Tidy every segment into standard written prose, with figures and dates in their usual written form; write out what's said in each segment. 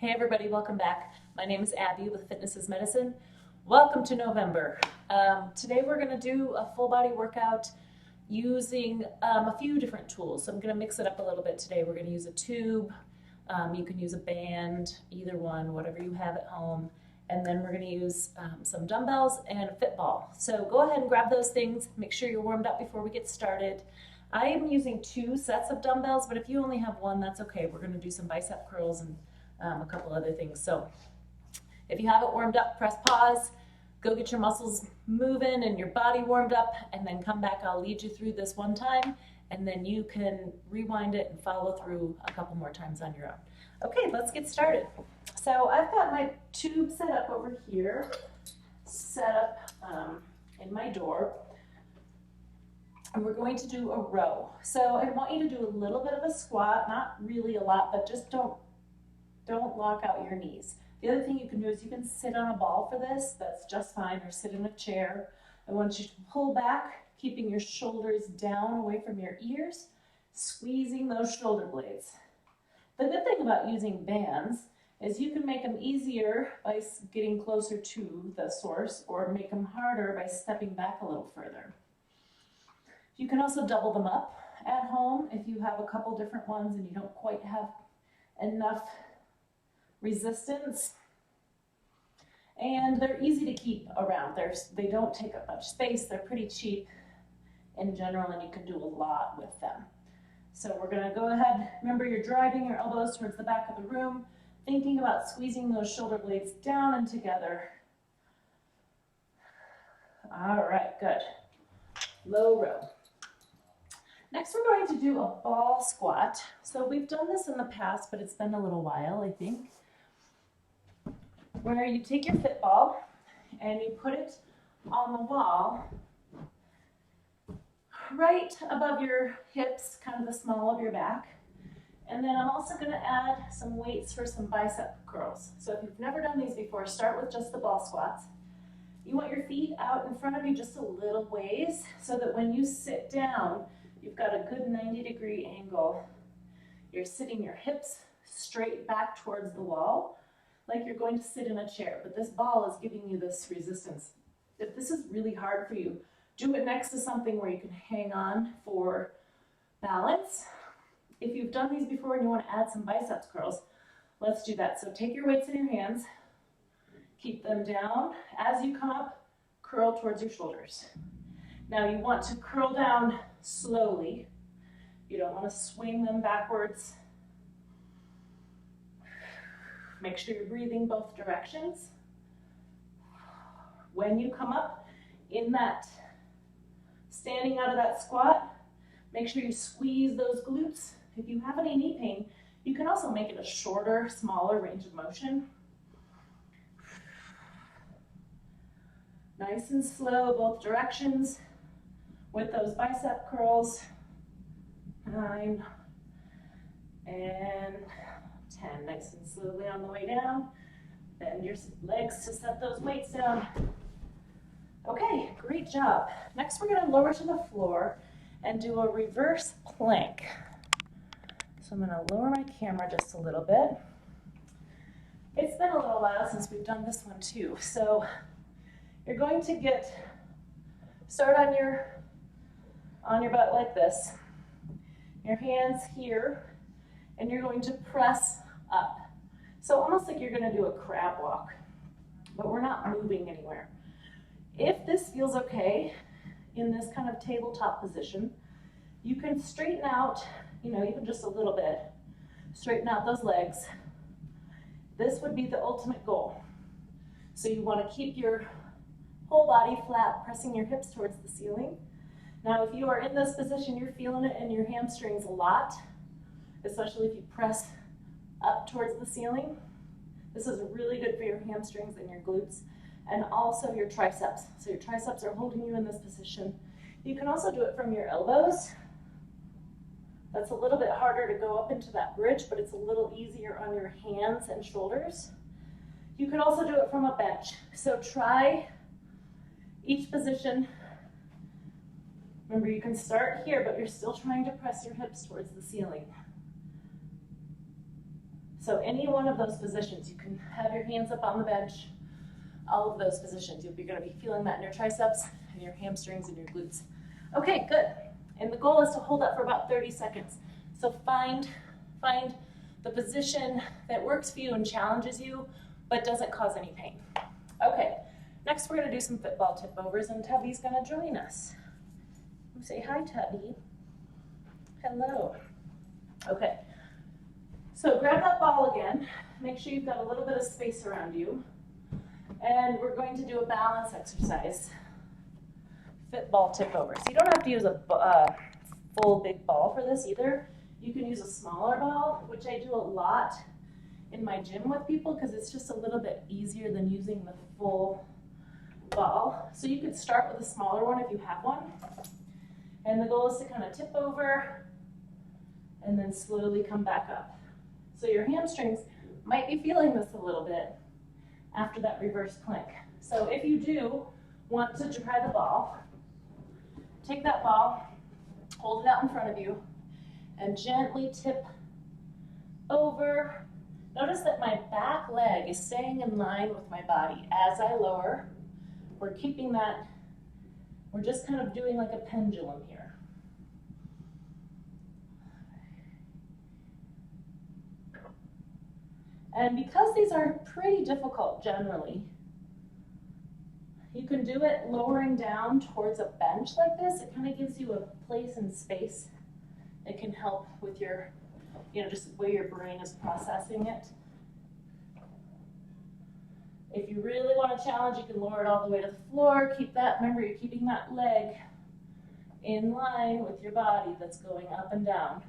Hey everybody, welcome back. My name is Abby with Fitness is Medicine. Welcome to November. Today we're going to do a full body workout using a few different tools. So I'm going to mix it up a little bit today. We're going to use a tube. You can use a band, either one, whatever you have at home. And then we're going to use some dumbbells and a fit ball. So go ahead and grab those things. Make sure you're warmed up before we get started. I am using 2 sets of dumbbells, but if you only have one, that's okay. We're going to do some bicep curls and a couple other things. So if you haven't warmed up, press pause, go get your muscles moving and your body warmed up, and then come back. I'll lead you through this one time, and then you can rewind it and follow through a couple more times on your own. Okay, let's get started. So I've got my tube set up over here, set up in my door, and we're going to do a row. So I want you to do a little bit of a squat, not really a lot, but just don't lock out your knees. The other thing you can do is you can sit on a ball for this. That's just fine, or sit in a chair. I want you to pull back, keeping your shoulders down away from your ears, squeezing those shoulder blades. The good thing about using bands is you can make them easier by getting closer to the source, or make them harder by stepping back a little further. You can also double them up at home if you have a couple different ones and you don't quite have enough resistance. And they're easy to keep around. They don't take up much space. They're pretty cheap in general, and you can do a lot with them. So we're going to go ahead. Remember, you're driving your elbows towards the back of the room, thinking about squeezing those shoulder blades down and together. All right, good. Low row. Next, we're going to do a ball squat. So we've done this in the past, but it's been a little while, I think, where you take your fit ball and you put it on the wall right above your hips, kind of the small of your back. And then I'm also going to add some weights for some bicep curls. So if you've never done these before, start with just the ball squats. You want your feet out in front of you just a little ways, so that when you sit down, you've got a good 90-degree angle. You're sitting your hips straight back towards the wall, like you're going to sit in a chair, but this ball is giving you this resistance. If this is really hard for you, do it next to something where you can hang on for balance. If you've done these before and you want to add some biceps curls, let's do that. So take your weights in your hands, keep them down. As you come up, curl towards your shoulders. Now you want to curl down slowly. You don't want to swing them backwards. Make sure you're breathing both directions. When you come up in that, standing out of that squat, make sure you squeeze those glutes. If you have any knee pain, you can also make it a shorter, smaller range of motion. Nice and slow, both directions, with those bicep curls. 9 and 10. Nice and slowly on the way down. Bend your legs to set those weights down. Okay, great job. Next, we're going to lower to the floor and do a reverse plank. So I'm going to lower my camera just a little bit. It's been a little while since we've done this one too. So you're going to start on your butt like this. Your hands here, and you're going to press up. So almost like you're going to do a crab walk, but we're not moving anywhere. If this feels okay in this kind of tabletop position, you can straighten out, even just a little bit, straighten out those legs. This would be the ultimate goal. So you want to keep your whole body flat, pressing your hips towards the ceiling. Now, if you are in this position, you're feeling it in your hamstrings a lot, especially if you press up towards the ceiling. This is really good for your hamstrings and your glutes, and also your triceps. So your triceps are holding you in this position. You can also do it from your elbows. That's a little bit harder to go up into that bridge, but it's a little easier on your hands and shoulders. You can also do it from a bench. So try each position. Remember, you can start here, but you're still trying to press your hips towards the ceiling. So any one of those positions, you can have your hands up on the bench, all of those positions. You're gonna be feeling that in your triceps and your hamstrings and your glutes. Okay, good. And the goal is to hold that for about 30 seconds. So find the position that works for you and challenges you, but doesn't cause any pain. Okay, next we're gonna do some football tip overs, and Tubby's gonna join us. Say hi, Tubby. Hello. Okay, so grab that ball again. Make sure you've got a little bit of space around you. And we're going to do a balance exercise. Football tip over. So you don't have to use a full big ball for this either. You can use a smaller ball, which I do a lot in my gym with people because it's just a little bit easier than using the full ball. So you could start with a smaller one if you have one. And the goal is to kind of tip over and then slowly come back up. So your hamstrings might be feeling this a little bit after that reverse plank. So if you do want to try the ball, take that ball, hold it out in front of you, and gently tip over. Notice that my back leg is staying in line with my body. As I lower, we're keeping that, we're just kind of doing like a pendulum here. And because these are pretty difficult generally, you can do it lowering down towards a bench like this. It kind of gives you a place and space. It can help with your, just the way your brain is processing it. If you really want to challenge, you can lower it all the way to the floor. Keep that, remember you're keeping that leg in line with your body that's going up and down.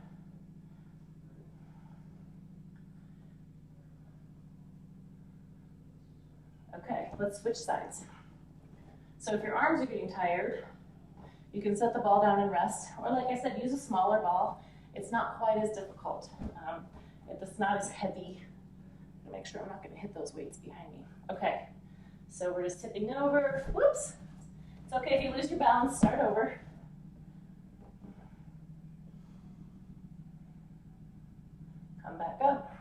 Okay, let's switch sides. So if your arms are getting tired, you can set the ball down and rest. Or like I said, use a smaller ball. It's not quite as difficult. It's not as heavy. Make sure I'm not going to hit those weights behind me. Okay, so we're just tipping it over. Whoops. It's okay if you lose your balance, start over. Come back up.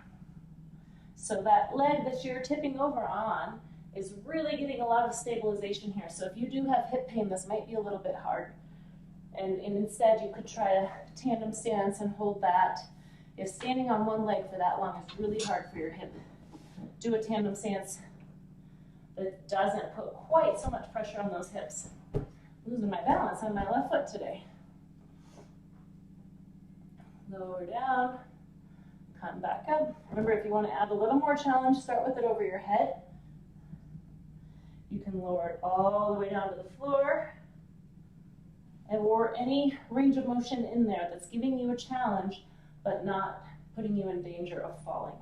So that leg that you're tipping over on is really getting a lot of stabilization here. So if you do have hip pain, this might be a little bit hard. And instead you could try a tandem stance and hold that. If standing on one leg for that long is really hard for your hip, do a tandem stance that doesn't put quite so much pressure on those hips. I'm losing my balance on my left foot today. Lower down, come back up. Remember, if you want to add a little more challenge, start with it over your head. You can lower it all the way down to the floor, or any range of motion in there that's giving you a challenge, but not putting you in danger of falling.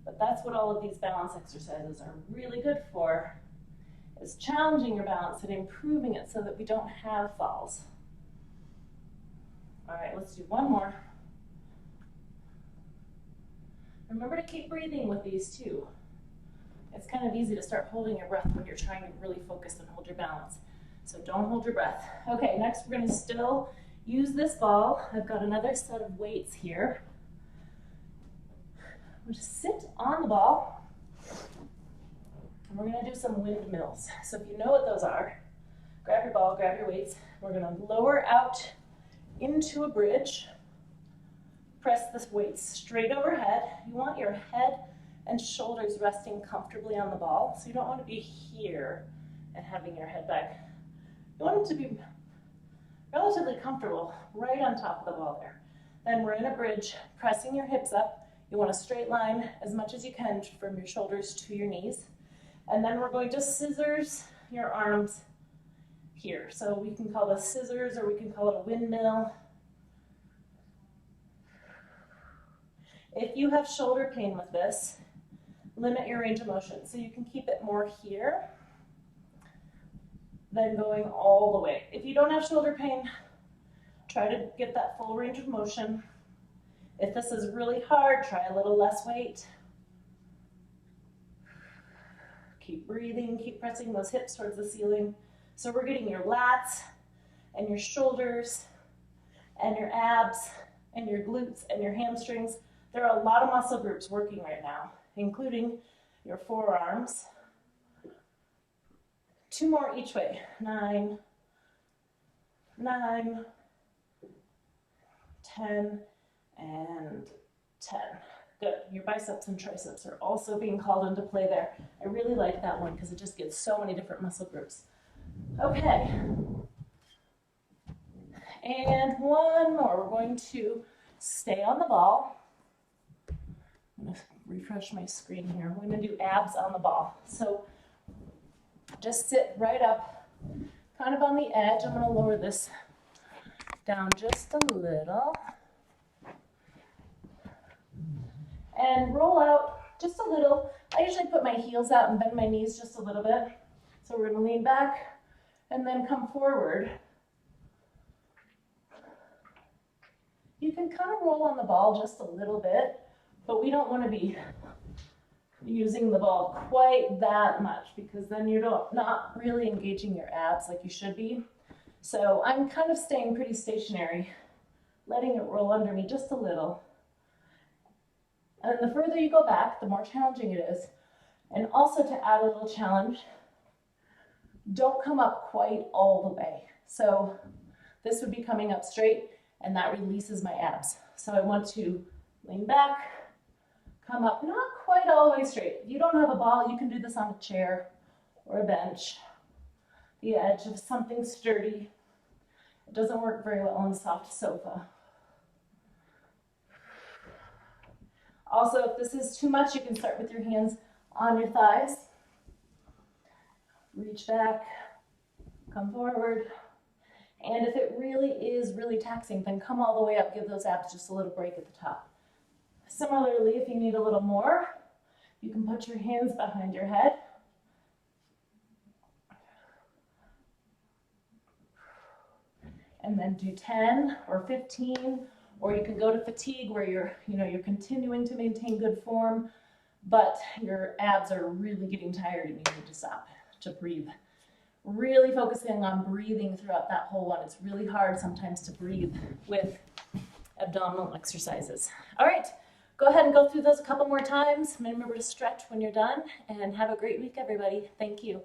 But that's what all of these balance exercises are really good for, is challenging your balance and improving it so that we don't have falls. All right, let's do one more. Remember to keep breathing with these too. It's kind of easy to start holding your breath when you're trying to really focus and hold your balance. So don't hold your breath. Okay, next we're going to still use this ball. I've got another set of weights here. We'll just sit on the ball, and we're going to do some windmills. So if you know what those are, grab your ball, grab your weights. We're going to lower out into a bridge. Press the weights straight overhead. You want your head and shoulders resting comfortably on the ball. So you don't want to be here and having your head back. You want it to be relatively comfortable right on top of the ball there. Then we're in a bridge, pressing your hips up. You want a straight line as much as you can from your shoulders to your knees. And then we're going to scissors your arms here. So we can call this scissors, or we can call it a windmill. If you have shoulder pain with this, limit your range of motion. So you can keep it more here than going all the way. If you don't have shoulder pain, try to get that full range of motion. If this is really hard, try a little less weight. Keep breathing, keep pressing those hips towards the ceiling. So we're getting your lats and your shoulders and your abs and your glutes and your hamstrings There are a lot of muscle groups working right now, including your forearms. 2 more each way. 9, 9, 10, and 10. Good. Your biceps and triceps are also being called into play there. I really like that one because it just gives so many different muscle groups. Okay. And one more. We're going to stay on the ball. I'm going to refresh my screen here. We're going to do abs on the ball. So just sit right up, kind of on the edge. I'm going to lower this down just a little. And roll out just a little. I usually put my heels out and bend my knees just a little bit. So we're going to lean back and then come forward. You can kind of roll on the ball just a little bit, but we don't want to be using the ball quite that much because then you're not really engaging your abs like you should be. So I'm kind of staying pretty stationary, letting it roll under me just a little. And the further you go back, the more challenging it is. And also to add a little challenge, don't come up quite all the way. So this would be coming up straight, and that releases my abs. So I want to lean back, come up, not quite all the way straight. If you don't have a ball, you can do this on a chair or a bench, the edge of something sturdy. It doesn't work very well on a soft sofa. Also, if this is too much, you can start with your hands on your thighs. Reach back, come forward. And if it really is really taxing, then come all the way up, give those abs just a little break at the top. Similarly, if you need a little more, you can put your hands behind your head. And then do 10 or 15, or you can go to fatigue where you're continuing to maintain good form, but your abs are really getting tired and you need to stop to breathe. Really focusing on breathing throughout that whole one. It's really hard sometimes to breathe with abdominal exercises. All right, go ahead and go through those a couple more times. Remember to stretch when you're done, and have a great week, everybody. Thank you.